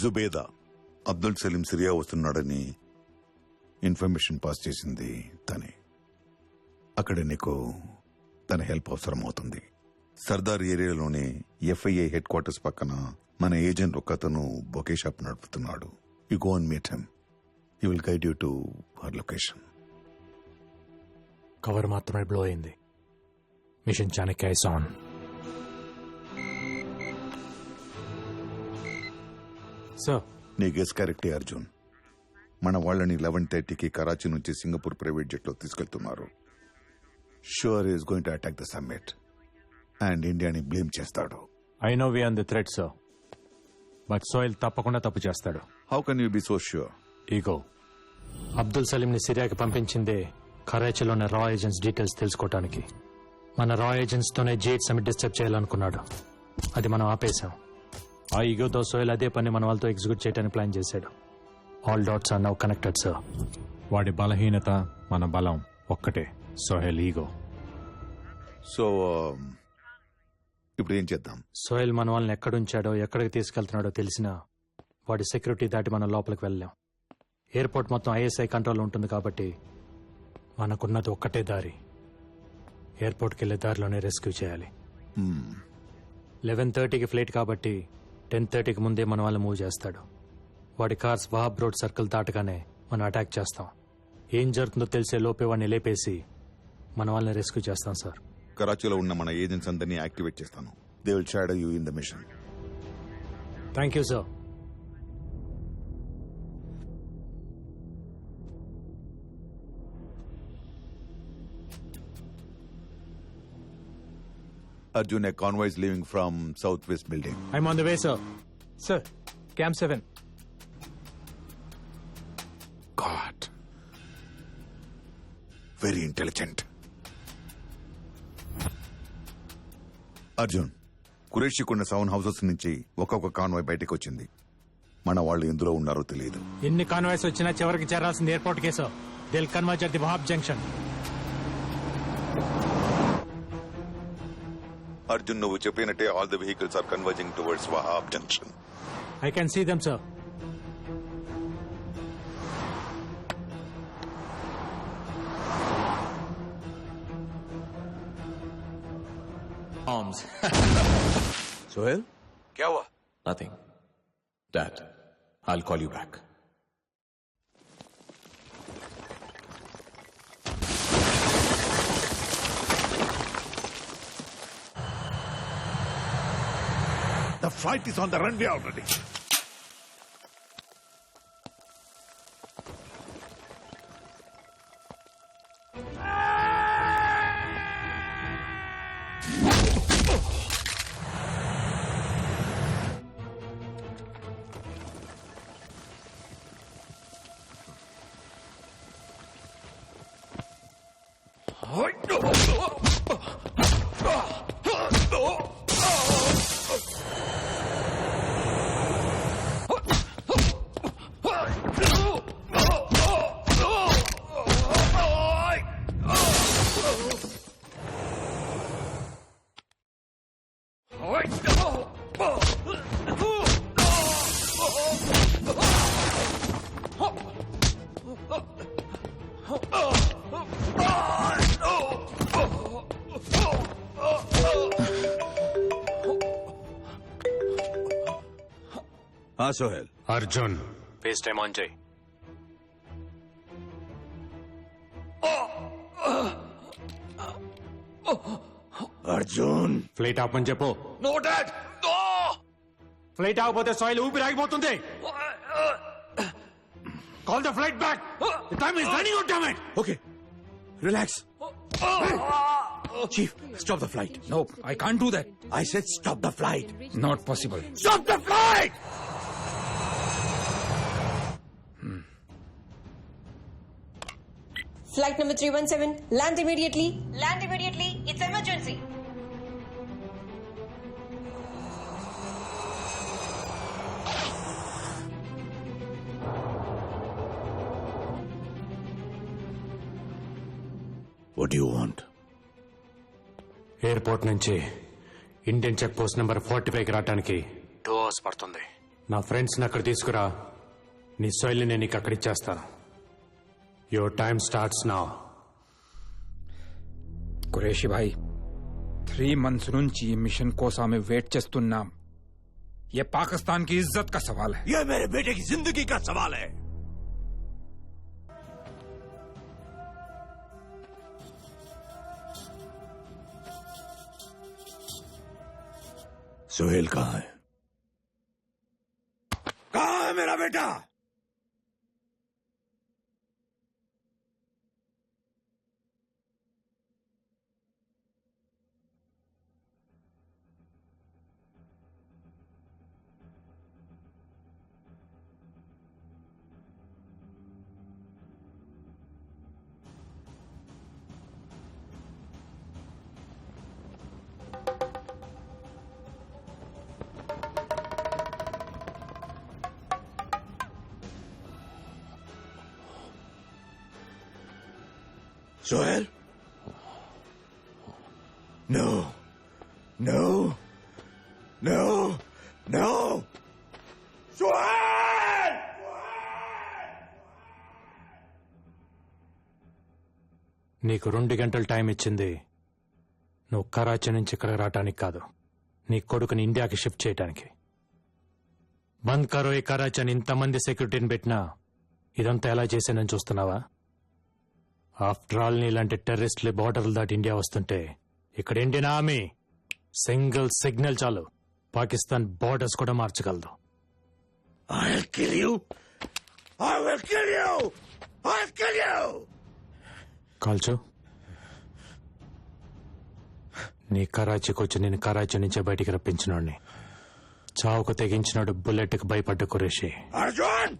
Zubeda Abdul Salim Syria వస్తున్నాడని information pass చేసింది తనే. అక్కడ నీకు తన హెల్ప్ అవసరం అవుతుంది. సర్దార్ ఏరియాలోనే ఎఫ్ఐఏ హెడ్ క్వార్టర్స్ పక్కన మన ఏజెంట్ ఒకతను బొకే షాప్ నడుపుతున్నాడు. You go and meet him. He will guide you to her location. Cover మాత్రమే బ్లో అయింది. Mission Chanakya is on. Sir, నీ గెస్ కరెక్టే అర్జున్. మన వాళ్ళని 11:30కి కరాచీ నుంచి సింగపూర్ ప్రైవేట్ జెట్ లో తీసుకెళ్తున్నారు. Sure is going to attack the summit and ఇండియాని బ్లేమ్ చేస్తాడు. I know we on the threat sir, but Sohel తప్పకుండా తప్పు చేస్తాడు. How can you be so sure? Ego. Abdul Salim ని సిరియాకి పంపించిందే కరాచీలో ఉన్న రా ఏజెంట్స్ డీటెయిల్స్ తెలుసుకోవటానికి. మన రా ఏజెంట్స్ తోనే జేట్ సమిట్ డిస్టర్బ్ చేయాలనుకున్నాడు. అది మనం ఆపేశాం. ఆ ఈగోతో సోహెల్ అదే పని మన వాళ్ళతో ఎగ్జిక్యూట్ చేయడానికి ప్లాన్ చేశాడు. All dots are now connected sir. వాడి బలహీనత మన బలం ఒక్కటే, సోహెల్ ఈగో. సో ఇప్పుడు ఏం చేద్దాం? సోహెల్ మన వాళ్ళని ఎక్కడుంచాడో ఎక్కడికి తీసుకెళ్తున్నాడో తెలిసినా వాడి సెక్యూరిటీ దాటి మనం లోపలికి వెళ్ళాం. ఎయిర్పోర్ట్ మొత్తం ఐఎస్ఐ కంట్రోల్ ఉంటుంది కాబట్టి మనకున్నది ఒక్కటే దారి. ఎయిర్పోర్ట్కి వెళ్లే దారిలోనే రెస్క్యూ చేయాలి. 11:30కి ఫ్లైట్ కాబట్టి 10:30కి ముందే మన వాళ్ళు మూవ్ చేస్తాడు. వాడి కార్స్ వహాబ్ రోడ్ సర్కిల్ దాటగానే మనం అటాక్ చేస్తాం. ఏం జరుగుతుందో తెలిసే లోపే వాడిని లేపేసి మన వాళ్ళని రెస్క్యూ చేస్తాం సార్. కరాచీలో ఉన్న మన ఏజెంట్స్ అందరినీ యాక్టివేట్ చేస్తాను. They will shadow you in the mission. Thank you sir. Arjun, a convoy is leaving from Southwest building. I'm on the way, sir. Sir, Camp 7. God. Very intelligent. Arjun, కురేషికున్న 7 houses నుంచి ఒక్కొక్క convoy బయటకు వచ్చింది. మన వాళ్ళు ఎందులో ఉన్నారో తెలియదు. ఎన్ని కాన్వాయ్స్ వచ్చినా చివరికి చేరాల్సింది ఎయిర్పోర్ట్ కే sir. They'll converge at the Wahab junction. Arjun, నువ్వు చెప్పినట్టే all the vehicles are converging towards Wahab junction. I can see them sir. Arms. Sohail? क्या हुआ? Nothing. Dad, I'll call you back. The flight is on the runway already. हाँ Sohail. Arjun, face time on చేయి. Arjun, flight ఆపమని చెప్పు. No, Dad! No! Flight ఆగిపోతే సోహెల్ ఊపిరి ఆగిపోతుంది. Call the flight back. The time is running out. Damn it. okay, relax. Chief, stop the flight. Nope, I can't do that. I said stop the flight. Not possible. Stop the flight! Flight number 317, land immediately. Land immediately. It's emergency. What do you want? Airport నుంచి Indian check post number 45కి రావడానికి 2 hours పడుతుంది. నా ఫ్రెండ్స్ని అక్కడ తీసుకురా, నీ సోయిల్ని నేను నీకు అక్కడ ఇచ్చేస్తాను. Your time starts now. Qureshi Bhai, 3 months నుంచి ఈ మిషన్ కోసమే వెయిట్ చేస్తున్నాం. ये पाकिस्तान की इज्जत का सवाल है. ये मेरे बेटे की जिंदगी का सवाल है. सुहेल कहाँ है? कहाँ है मेरा बेटा? Sohail? No. No. No. No. Sohail! నీకు 2 గంటలు టైం ఇచ్చింది నువ్వు కరాచీ నుంచి ఇక్కడికి రావటానికి కాదు, నీ కొడుకుని ఇండియాకి షిఫ్ట్ చేయటానికి. బంద్ కరో ఈ కరాచీ అని ఇంతమంది సెక్యూరిటీని పెట్టినా ఇదంతా ఎలా చేశానని చూస్తున్నావా? ఆఫ్టర్ ఆల్ నీలాంటి టెర్రరిస్టులు బార్డర్లు దాటి ఇండియా వస్తుంటే ఇక్కడ ఇండియన్ ఆర్మీ సింగిల్ సిగ్నల్ చాలు పాకిస్తాన్ బార్డర్స్ కూడా మార్చగలదు. I'll kill you. I will kill you. I'll kill you. కాల్చు. నీ కరాచీకి వచ్చి నేను కరాచీ నుంచే బయటికి రప్పించినోడిని. చావుకు తెగించినాడు బుల్లెట్కి భయపడ్డ కురేషి. Arjun!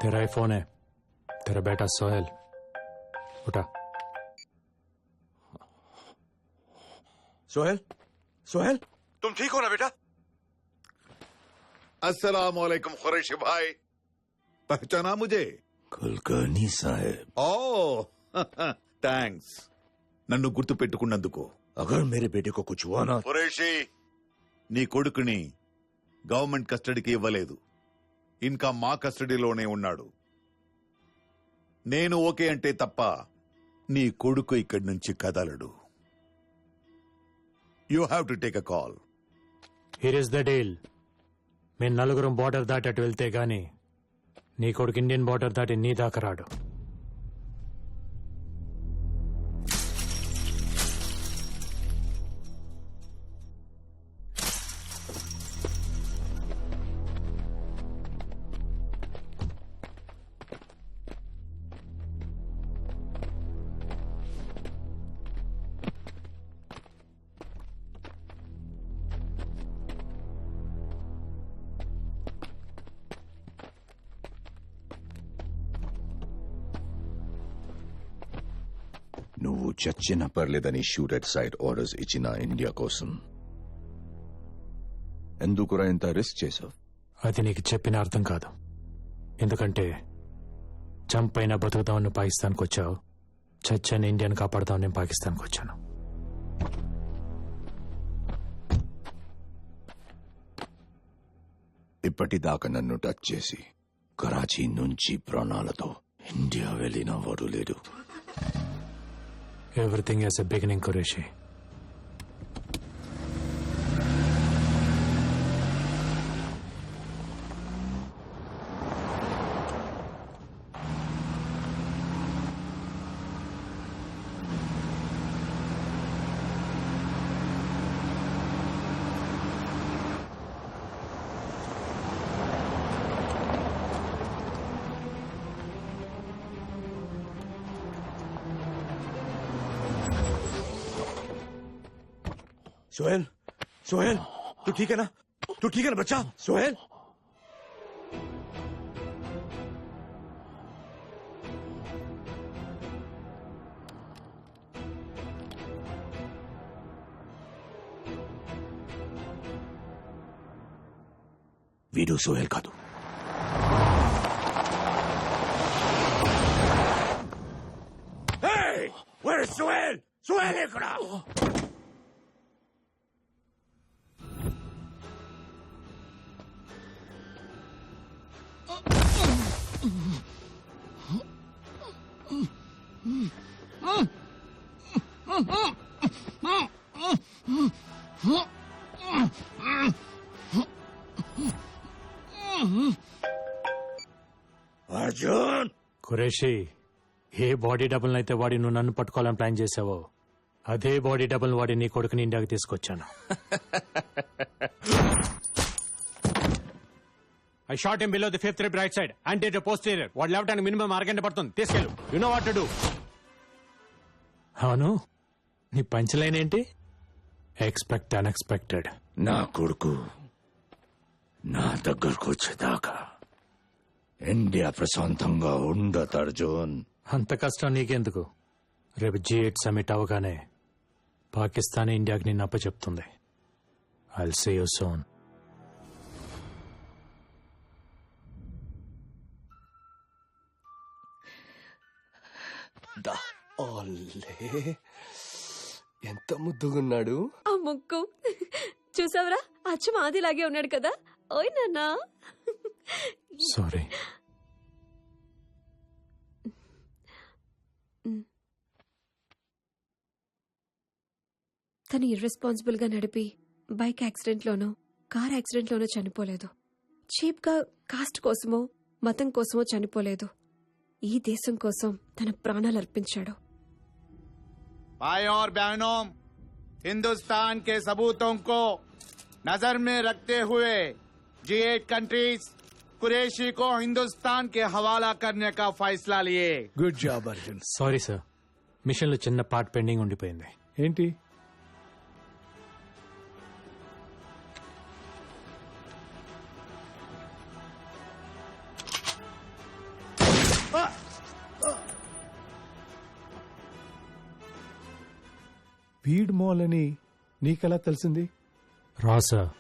तेरा ही फोन है, तेरा बेटा सोहेल. उठा. सोहेल? सोहेल? तुम ठीक हो ना बेटा? अस्सलाम वालेकुम कुरैशी भाई, पहचाना मुझे? कुलकर्णी साहब. ఓ థ్యాంక్స్ నన్ను గుర్తు పెట్టుకున్నందుకు. अगर मेरे बेटे को कुछ हुआ ना. కురేషి, నీ కొడుకుని గవర్నమెంట్ కస్టడీకి ఇవ్వలేదు, ఇంకా మా కస్టడీలోనే ఉన్నాడు. నేను ఓకే అంటే తప్ప నీ కొడుకు ఇక్కడి నుంచి కదలడు. You have to take a call. Here is the deal. మేము నలుగురం బార్డర్ దాటి అటు వెళ్తే గాని నీ కొడుకు ఇండియన్ బార్డర్ దాటి నీ దాకా రాడు. నువ్వు చచ్చిన పర్లేదని షూట్ అట్ సైడ్ ఆర్డర్స్ ఇచ్చిన ఇండియా కోసం ఎందుకురా ఇంత రిస్క్ చేసావు? అది నీకు చెప్పిన అర్థం కాదు. ఎందుకంటే చంపైనా బతుకుతామని పాకిస్తాన్కి వచ్చావు, చచ్చని ఇండియాని కాపాడుతామని నేను పాకిస్తాన్కి వచ్చాను. ఇప్పటిదాకా నన్ను టచ్ చేసి కరాచీ నుంచి ప్రాణాలతో ఇండియా వెళ్ళిన వాడు లేడు. Everything has a beginning Qureshi. Sohail, Sohail, तू ठीक है ना? तू ठीक है ना बच्चा? सोहेल? వీడు సోహెల్ కాదు. सोहेल सोहेल ఇక్కడ అర్జున్ ఖురేషి ఏ బాడీ డబుల్ అయితే వాడి నువ్వు నన్ను పట్టుకోవాలని ప్లాన్ చేసావో అదే బాడీ డబుల్ వాడి నీ కొడుకుని ఇండియాకి తీసుకొచ్చాను. I shot him below the fifth rib right side and posterior. వాడు లేవటానికి మినిమం అరగంట పడుతుంది. తీసుకెళ్ళు. You know what to do. అవును, నీ పంచ్ లైన్ ఏంటి? Expect unexpected. నా కొడుకు నా దగ్గరకు వచ్చేదాకా ఇండియా ప్రశాంతంగా ఉండదు అర్జున్. అంత కష్టం నీకెందుకు? రేపు G8 సమిట్ అవగానే పాకిస్తాన్ ఇండియాకి నిన్ను అప్పచెప్తుంది. I'll see you soon. ఎంత ముద్దుగున్నాడు. ఆ ముక్కు చూసావరా? అచ్చం ఆదిలాగే ఉన్నాడు కదా. ఓయ్ నాన్నా. సారీ. తను ఇర్రెస్పాన్సిబుల్ గా నడిపి బైక్ యాక్సిడెంట్ లోనో కార్ యాక్సిడెంట్ లోనో చనిపోలేదు. చీప్ గా కాస్ట్ కోసమో మతం కోసమో చనిపోలేదు. ఈ దేశం కోసం తన ప్రాణాలు అర్పించాడు. भाइयों और बहनों, हिंदुस्तान के सबूतों को नजर में रखते हुए G8 कंट्रीज कुरैशी को हिंदुस्तान के हवाला करने का फैसला लिए. Good job Arjun. Sorry sir, mission లో చిన్న పార్ట్ పెండింగ్ ఉండిపోయింది. ఏంటి? వీడ్ మాల్ అని నీకెలా తెలిసింది? రా సార్,